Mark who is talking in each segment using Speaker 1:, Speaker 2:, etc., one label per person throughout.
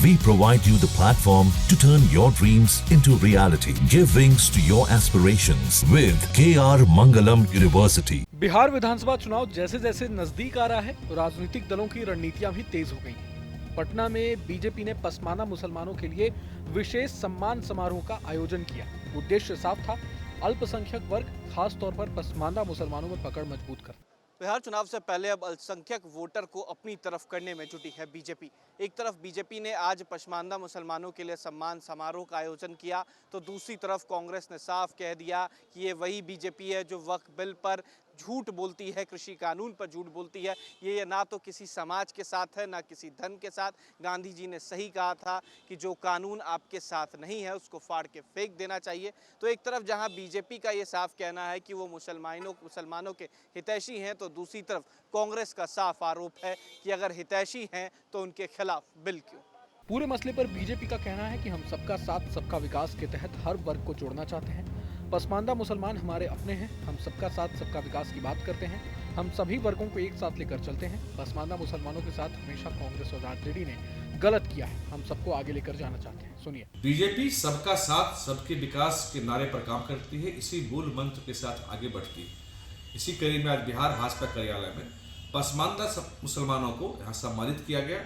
Speaker 1: We provide you the platform to turn your dreams into reality. Give wings to your aspirations with KR Mangalam University.
Speaker 2: Bihar विधानसभा चुनाव जैसे जैसे नजदीक आ रहा है, राजनीतिक दलों की रणनीतियां भी तेज हो गई हैं। पटना में बीजेपी ने पसमाना मुसलमानों के लिए विशेष सम्मान समारोह का आयोजन किया। उद्देश्य साफ था, अल्पसंख्यक वर्ग, खास तौर पर पसमाना मुसलमानों में पकड़ मजबूत करना।
Speaker 3: बिहार चुनाव से पहले अब अल्पसंख्यक वोटर को अपनी तरफ करने में जुटी है बीजेपी। एक तरफ बीजेपी ने आज पसमानदा मुसलमानों के लिए सम्मान समारोह का आयोजन किया, तो दूसरी तरफ कांग्रेस ने साफ कह दिया कि ये वही बीजेपी है जो वक्फ बिल पर झूठ बोलती है, कृषि कानून पर झूठ बोलती है। ये ना तो किसी समाज के साथ है, ना किसी धर्म के साथ। गांधी जी ने सही कहा था कि जो कानून आपके साथ नहीं है उसको फाड़ के फेंक देना चाहिए। तो एक तरफ जहां बीजेपी का ये साफ कहना है कि वो मुसलमानों के हितैषी हैं, तो दूसरी तरफ कांग्रेस का साफ आरोप है कि अगर हितैषी हैं तो उनके खिलाफ बिल क्यों।
Speaker 2: पूरे मसले पर बीजेपी का कहना है कि हम सबका साथ सबका विकास के तहत हर वर्ग को जोड़ना चाहते हैं। पसमानदा मुसलमान हमारे अपने हैं, हम सबका साथ सबका विकास की बात करते हैं, हम सभी वर्गों को एक साथ लेकर चलते हैं। पसमानदा मुसलमानों के साथ हमेशा कांग्रेस और आरजेडी ने गलत किया है, हम सबको आगे लेकर जाना चाहते हैं। सुनिए।
Speaker 4: बीजेपी सबका साथ सबके विकास के नारे पर काम करती है, इसी मूल मंत्र के साथ आगे बढ़ती है। इसी कड़ी में आज बिहार भाजपा कार्यालय में पसमानदा मुसलमानों को यहाँ सम्मानित किया गया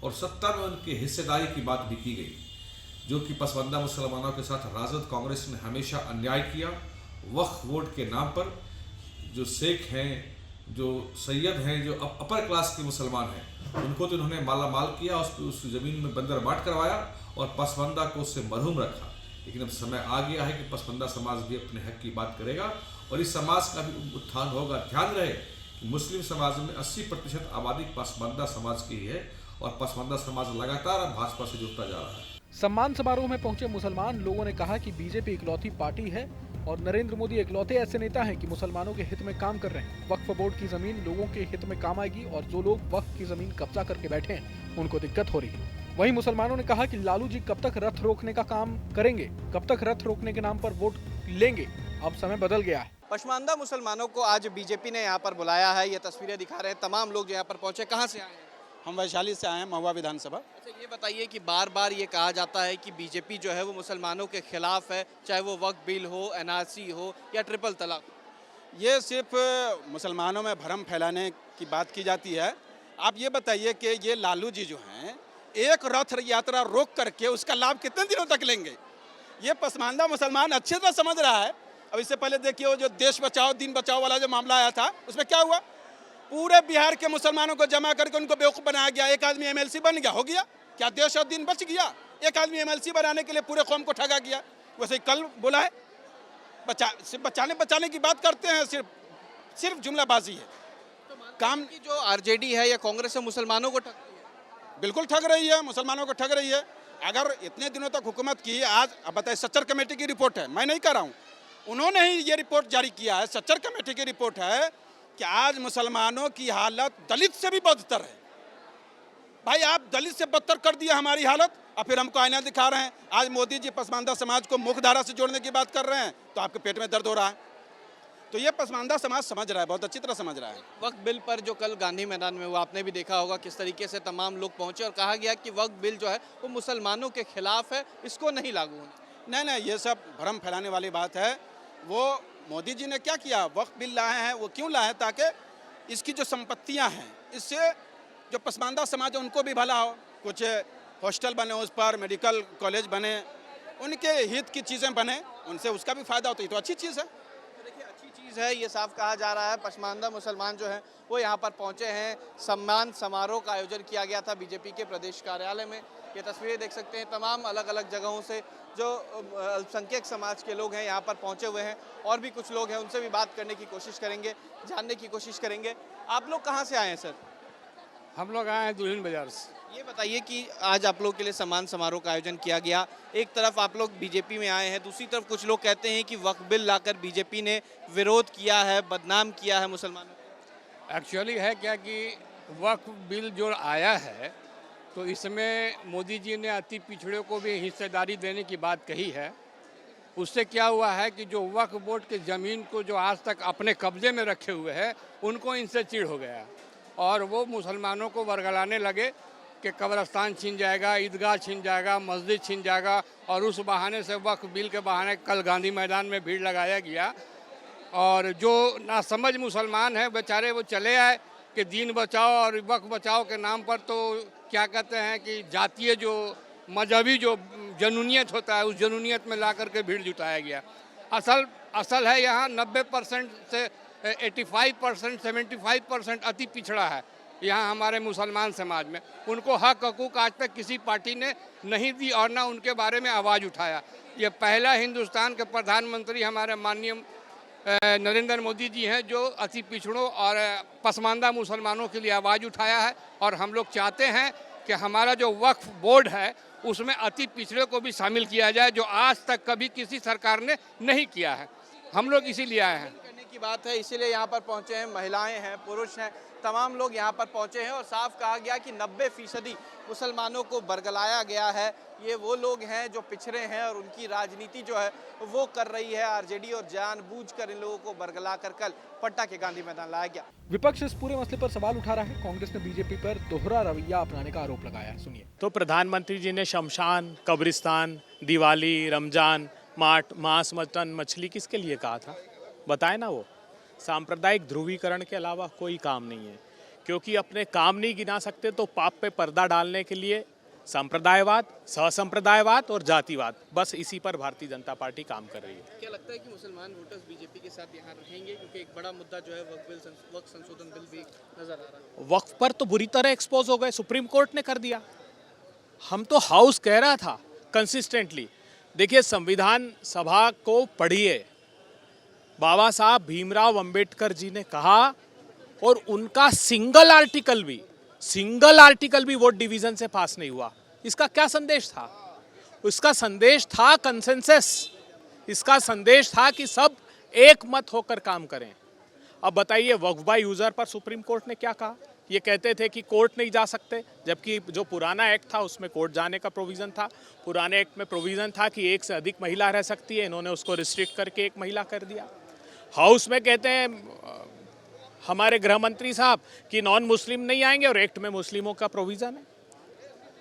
Speaker 4: और सत्ता में उनके हिस्सेदारी की बात भी की गई, जो कि पसमानदा मुसलमानों के साथ राजद कांग्रेस ने हमेशा अन्याय किया। वक्फ बोर्ड के नाम पर जो शेख हैं, जो सैयद हैं, जो अपर क्लास के मुसलमान हैं, उनको तो इन्होंने माला माल किया, उस ज़मीन में बंदर बाट करवाया और पसमानदा को उससे मरहूम रखा। लेकिन अब समय आ गया है कि पसमानदा समाज भी अपने हक की बात करेगा और इस समाज का भी उत्थान होगा। ध्यान रहे कि मुस्लिम समाज में 80% आबादी पसमानदा समाज की ही है और पसमानदा समाज लगातार भाजपा से जुड़ता जा रहा है।
Speaker 2: सम्मान समारोह में पहुंचे मुसलमान लोगों ने कहा कि बीजेपी इकलौती पार्टी है और नरेंद्र मोदी इकलौते ऐसे नेता हैं कि मुसलमानों के हित में काम कर रहे हैं। वक्फ बोर्ड की जमीन लोगों के हित में काम आएगी और जो लोग वक्फ की जमीन कब्जा करके बैठे हैं उनको दिक्कत हो रही है। वहीं मुसलमानों ने कहा कि लालू जी कब तक रथ रोकने का काम करेंगे, कब तक रथ रोकने के नाम पर वोट लेंगे, अब समय बदल गया है।
Speaker 3: पसमानदा मुसलमानों को आज बीजेपी ने यहाँ पर बुलाया है। ये तस्वीरें दिखा रहे हैं तमाम लोग जो यहाँ पर पहुंचे। कहाँ से आए हैं?
Speaker 5: हम वैशाली से आए हैं, महुआ विधानसभा।
Speaker 3: अच्छा, ये बताइए कि बार बार ये कहा जाता है कि बीजेपी जो है वो मुसलमानों के खिलाफ है, चाहे वो वक्फ बिल हो, एनआरसी हो या ट्रिपल तलाक।
Speaker 5: ये सिर्फ मुसलमानों में भ्रम फैलाने की बात की जाती है। आप ये बताइए कि ये लालू जी जो हैं, एक रथ यात्रा रोक करके उसका लाभ कितने दिनों तक लेंगे? ये पसमानदा मुसलमान अच्छी तरह समझ रहा है। अब इससे पहले देखिए वो जो देश बचाओ दिन बचाओ वाला जो मामला आया था, उसमें क्या हुआ? पूरे बिहार के मुसलमानों को जमा करके उनको बेवकूफ़ बनाया गया। एक आदमी एमएलसी बन गया, हो गया क्या? देश और दिन बच गया। एक आदमी एमएलसी बनाने के लिए पूरे कौम को ठगा गया। वैसे ही कल बोला है सिर्फ बचाने की बात करते हैं, सिर्फ जुमलाबाजी है।
Speaker 3: तो काम की जो आरजेडी है या कांग्रेस है मुसलमानों को ठगती है।
Speaker 5: बिल्कुल ठग रही है, मुसलमानों को ठग रही है। अगर इतने दिनों तक हुकूमत की, आज अब बताइए, सच्चर कमेटी की रिपोर्ट है, मैं नहीं कह रहा हूँ, उन्होंने ही ये रिपोर्ट जारी किया है। सच्चर कमेटी की रिपोर्ट है कि आज मुसलमानों की हालत दलित से भी बदतर है। भाई आप दलित से बदतर कर दिया हमारी हालत, और फिर हमको आईना दिखा रहे हैं। आज मोदी जी पसमानदा समाज को मुख्यधारा से जोड़ने की बात कर रहे हैं, तो आपके पेट में दर्द हो रहा है। तो ये पसमानदा समाज समझ रहा है, बहुत अच्छी तरह समझ रहा है।
Speaker 3: वक्फ बिल पर जो कल गांधी मैदान में हुआ, आपने भी देखा होगा किस तरीके से तमाम लोग पहुंचे और कहा गया कि वक्फ बिल जो है वो मुसलमानों के खिलाफ है, इसको नहीं लागू होना।
Speaker 5: नहीं, ये सब भ्रम फैलाने वाली बात है। वो मोदी जी ने क्या किया, वक्फ बिल लाए हैं। वो क्यों लाए हैं? ताकि इसकी जो संपत्तियां हैं, इससे जो पसमानदा समाज है उनको भी भला हो। कुछ हॉस्टल बने, उस पर मेडिकल कॉलेज बने, उनके हित की चीज़ें बने, उनसे उसका भी फायदा होता है। तो अच्छी चीज़ है।
Speaker 3: तो देखिए, अच्छी चीज़ है, ये साफ कहा जा रहा है। पसमानदा मुसलमान जो है वो यहाँ पर पहुँचे हैं। सम्मान समारोह का आयोजन किया गया था बीजेपी के प्रदेश कार्यालय में। ये तस्वीरें देख सकते हैं, तमाम अलग अलग जगहों से जो अल्पसंख्यक समाज के लोग हैं यहाँ पर पहुँचे हुए हैं। और भी कुछ लोग हैं, उनसे भी बात करने की कोशिश करेंगे, जानने की कोशिश करेंगे। आप लोग कहाँ से आए हैं सर?
Speaker 6: हम लोग आए हैं दुल्हिन बाजार से।
Speaker 3: ये बताइए कि आज आप लोग के लिए सम्मान समारोह का आयोजन किया गया। एक तरफ आप लोग बीजेपी में आए हैं, दूसरी तरफ कुछ लोग कहते हैं कि वक्फ बिल लाकर बीजेपी ने विरोध किया है, बदनाम किया है मुसलमानों को।
Speaker 6: एक्चुअली है क्या कि वक्फ बिल जो आया है, तो इसमें मोदी जी ने अति पिछड़े को भी हिस्सेदारी देने की बात कही है। उससे क्या हुआ है कि जो वक्फ बोर्ड के ज़मीन को जो आज तक अपने कब्जे में रखे हुए हैं, उनको इनसे चिढ़ हो गया और वो मुसलमानों को वर्गलाने लगे कि कब्रस्तान छीन जाएगा, ईदगाह छीन जाएगा, मस्जिद छीन जाएगा, और उस बहाने से वक्फ बिल के बहाने कल गांधी मैदान में भीड़ लगाया गया। और जो नासमझ मुसलमान हैं बेचारे वो चले आए कि दीन बचाओ और वक्फ बचाओ के नाम पर तो क्या कहते हैं कि जातीय जो मजहबी जो जनूनियत होता है उस जनूनियत में ला करके भीड़ जुटाया गया। असल है यहाँ 90% से 85% 75% अति पिछड़ा है यहाँ हमारे मुसलमान समाज में। उनको हक हकूक़ आज तक किसी पार्टी ने नहीं दी और ना उनके बारे में आवाज़ उठाया। ये पहला हिंदुस्तान के प्रधानमंत्री हमारे माननीय नरेंद्र मोदी जी हैं जो अति पिछड़ों और पसमानदा मुसलमानों के लिए आवाज़ उठाया है। और हम लोग चाहते हैं कि हमारा जो वक्फ बोर्ड है उसमें अति पिछड़े को भी शामिल किया जाए, जो आज तक कभी किसी सरकार ने नहीं किया है। हम लोग इसीलिए आए हैं।
Speaker 3: करने की बात है, इसीलिए यहाँ पर पहुँचे हैं। महिलाएं हैं, पुरुष हैं, तमाम लोग यहाँ पर पहुँचे हैं और साफ कहा गया कि 90% मुसलमानों को बरगलाया गया है। ये वो लोग हैं जो पिछड़े हैं और उनकी राजनीति जो है वो कर रही है आरजेडी, और जानबूझकर इन लोगों को बरगला कर कल पटना के गांधी मैदान लाया गया।
Speaker 2: विपक्ष इस पूरे मसले पर सवाल उठा रहा है। कांग्रेस ने बीजेपी पर दोहरा रवैया अपनाने का आरोप लगाया है। सुनिए।
Speaker 7: तो प्रधानमंत्री जी ने शमशान, कब्रिस्तान, दिवाली, रमजान, मांस, मटन, मछली किसके लिए कहा था? बताए ना। वो सांप्रदायिक ध्रुवीकरण के अलावा कोई काम नहीं है, क्योंकि अपने काम नहीं गिना सकते तो पाप पे पर्दा डालने के लिए सांप्रदायवाद, सहसंप्रदायवाद और जातिवाद, बस इसी पर भारतीय जनता पार्टी काम कर रही है।
Speaker 3: क्या लगता है कि मुसलमान वोटर्स बीजेपी के साथ यहाँ रहेंगे, क्योंकि एक बड़ा मुद्दा जो है वक्फ संशोधन बिल भी नजर आ रहा है?
Speaker 7: वक्फ पर तो बुरी तरह एक्सपोज हो गए, सुप्रीम कोर्ट ने कर दिया। हम तो हाउस कह रहा था कंसिस्टेंटली। देखिए, संविधान सभा को पढ़िए, बाबा साहब भीमराव अंबेडकर जी ने कहा, और उनका सिंगल आर्टिकल भी वोट डिवीजन से पास नहीं हुआ। इसका क्या संदेश था? उसका संदेश था कंसेंसस। इसका संदेश था कि सब एक मत होकर काम करें। अब बताइए, वक्फ बाय यूजर पर सुप्रीम कोर्ट ने क्या कहा? ये कहते थे कि कोर्ट नहीं जा सकते, जबकि जो पुराना एक्ट था उसमें कोर्ट जाने का प्रोविज़न था। पुराने एक्ट में प्रोविज़न था कि एक से अधिक महिला रह सकती है, इन्होंने उसको रिस्ट्रिक्ट करके एक महिला कर दिया। हाउस में कहते हैं हमारे गृह मंत्री साहब कि नॉन मुस्लिम नहीं आएंगे, और एक्ट में मुस्लिमों का प्रोविज़न है।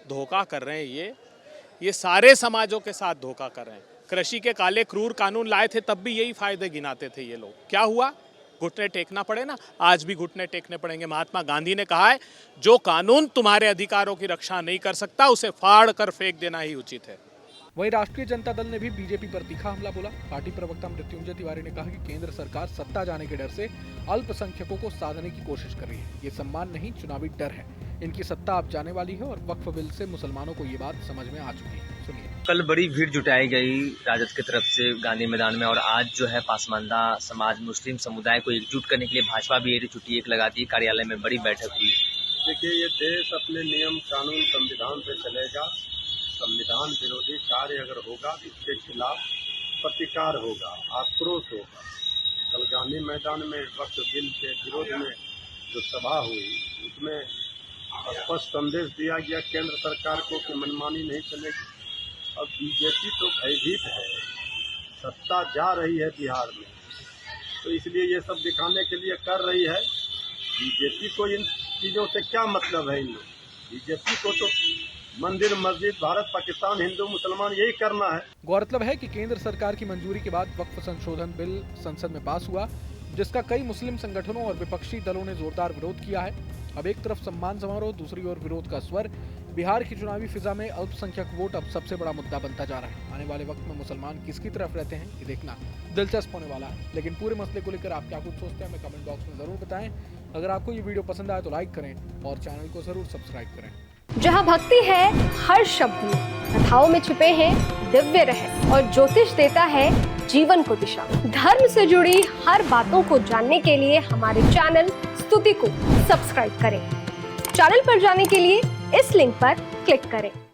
Speaker 7: धोखा कर रहे हैं ये सारे समाजों के साथ धोखा कर रहे हैं। कृषि के काले क्रूर कानून लाए थे, तब भी यही फायदे गिनाते थे ये लोग। क्या हुआ? घुटने टेकना पड़े ना, आज भी घुटने टेकने पड़ेंगे। महात्मा गांधी ने कहा है, जो कानून तुम्हारे अधिकारों की रक्षा नहीं कर सकता उसे फाड़ कर फेंक देना ही उचित है।
Speaker 2: वहीं राष्ट्रीय जनता दल ने भी बीजेपी पर तीखा हमला बोला। पार्टी प्रवक्ता मृत्युंजय तिवारी ने कहा कि केंद्र सरकार सत्ता जाने के डर से अल्पसंख्यकों को साधने की कोशिश कर रही है। ये सम्मान नहीं, चुनावी डर है। इनकी सत्ता अब जाने वाली है और वक्फ बिल से मुसलमानों को ये बात समझ में आ चुकी है। सुनिए।
Speaker 8: कल बड़ी भीड़ जुटाई गई राजद की तरफ से गांधी मैदान में, और आज जो है पासमानदा समाज, मुस्लिम समुदाय को एकजुट करने के लिए भाजपा भी एडी चुटी एक लगाती है। कार्यालय में बड़ी बैठक हुई।
Speaker 9: देखिए, ये देश अपने नियम कानून संविधान पे चलेगा। संविधान विरोधी कार्य अगर होगा तो इसके खिलाफ प्रतिकार होगा, आक्रोश होगा। कल गांधी मैदान में वक्फ बिल के विरोध में जो सभा हुई उसमें स्पष्ट संदेश दिया गया केंद्र सरकार को कि मनमानी नहीं चलेगी। अब बीजेपी तो भयभीत है, सत्ता जा रही है बिहार में, तो इसलिए ये सब दिखाने के लिए कर रही है। बीजेपी को इन चीज़ों से क्या मतलब है? इन लोग बीजेपी को तो मंदिर, मस्जिद, भारत, पाकिस्तान, हिंदू, मुसलमान यही करना है।
Speaker 2: गौरतलब है कि केंद्र सरकार की मंजूरी के बाद वक्फ संशोधन बिल संसद में पास हुआ, जिसका कई मुस्लिम संगठनों और विपक्षी दलों ने जोरदार विरोध किया है। अब एक तरफ सम्मान समारोह, दूसरी ओर विरोध का स्वर। बिहार की चुनावी फिजा में अल्पसंख्यक वोट अब सबसे बड़ा मुद्दा बनता जा रहा है। आने वाले वक्त में मुसलमान किसकी तरफ रहते हैं ये देखना दिलचस्प होने वाला है। लेकिन पूरे मसले को लेकर आप क्या कुछ सोचते हैं हमें कमेंट बॉक्स में जरूर बताएं। अगर आपको ये वीडियो पसंद आए तो लाइक करें और चैनल को जरूर सब्सक्राइब करें।
Speaker 10: जहाँ भक्ति है हर शब्द में, कथाओं में छुपे हैं दिव्य रहस्य, और ज्योतिष देता है जीवन को दिशा। धर्म से जुड़ी हर बातों को जानने के लिए हमारे चैनल स्तुति को सब्सक्राइब करें। चैनल पर जाने के लिए इस लिंक पर क्लिक करें।